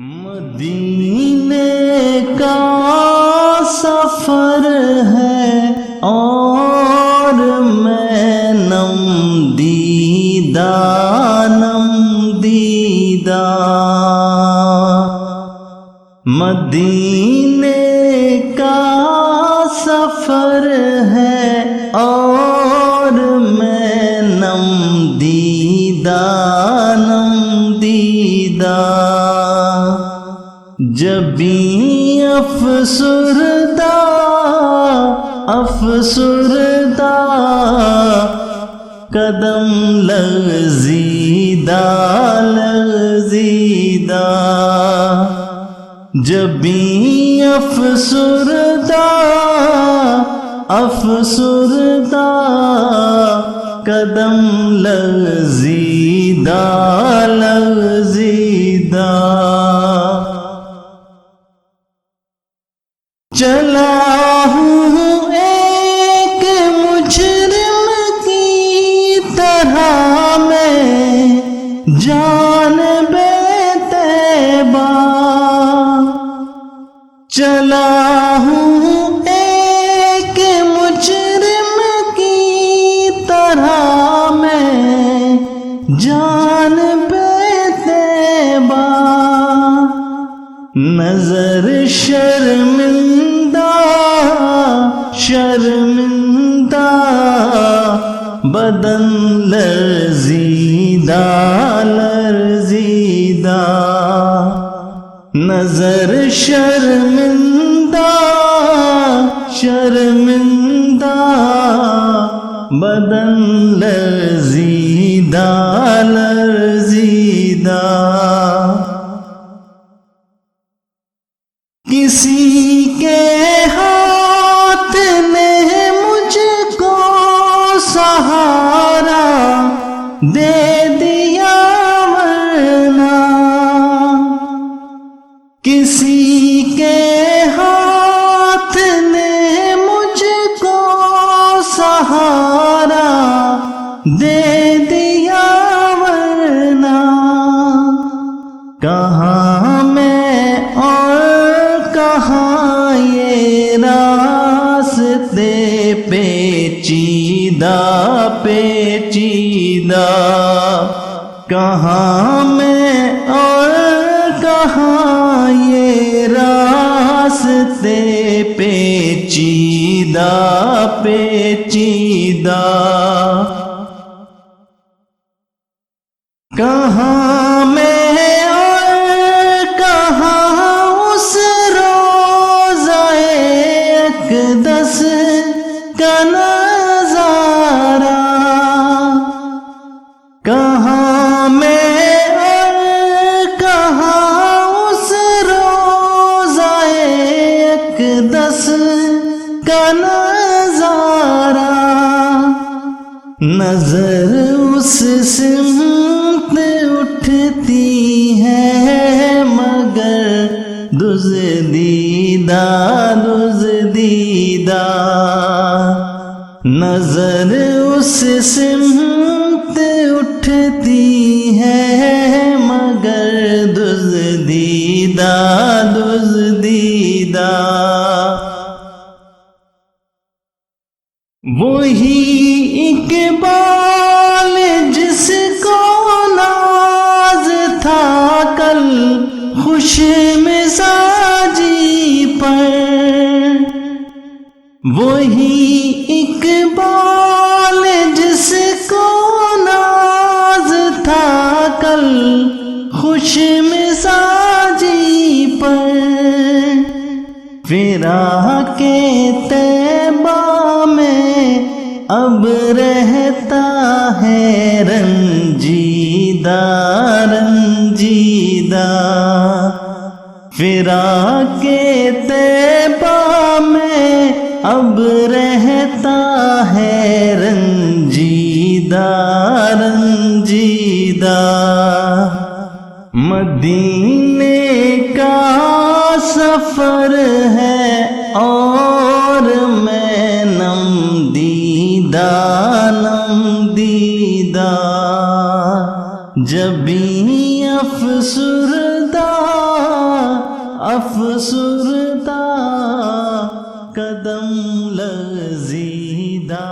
مدینے کا سفر ہے اور میں نم دیدہ مدینے کا سفر ہے اور میں نم دیدہ جبھی افسردہ قدم لرزیدہ جبھی افسردہ قدم لرزیدہ چلا ہوں ایک مجرم کی طرح میں جانب طیبہ چلا ہوں ایک مجرم کی طرح میں جانب طیبہ نظر شرمندہ بدن لرزیدہ نظر شرمندہ بدن لرزیدہ کسی کے ہاتھ نے مجھ کو سہارا دے دیا ورنہ کسی کے ہاتھ نے مجھ کو سہارا دے دیا ورنہ کہاں میں اور کہاں یہ راستے پیچیدہ کہاں میں اور کہاں یہ راستے پیچیدہ کہاں میں اقدس کا نظارہ کہاں میں اور کہاں اس روضہ اقدس کا نظارہ نظر اس سمت اٹھتی ہے مگر دزدیدہ نظر اس سمت اٹھتی ہے مگر دزدیدہ وہی اقبال جس کو ناز تھا کل خوش مزاجی پر وہی اقبال جس کو ناز تھا کل خوش مزاجی پر فراق طیبہ میں اب رہتا ہے رنجیدہ فراق طیبہ میں اب رہتا ہے رنجیدہ مدینے کا سفر ہے اور میں نم دیدہ جبھی افسردہ افسردہ قدم لرزیدہ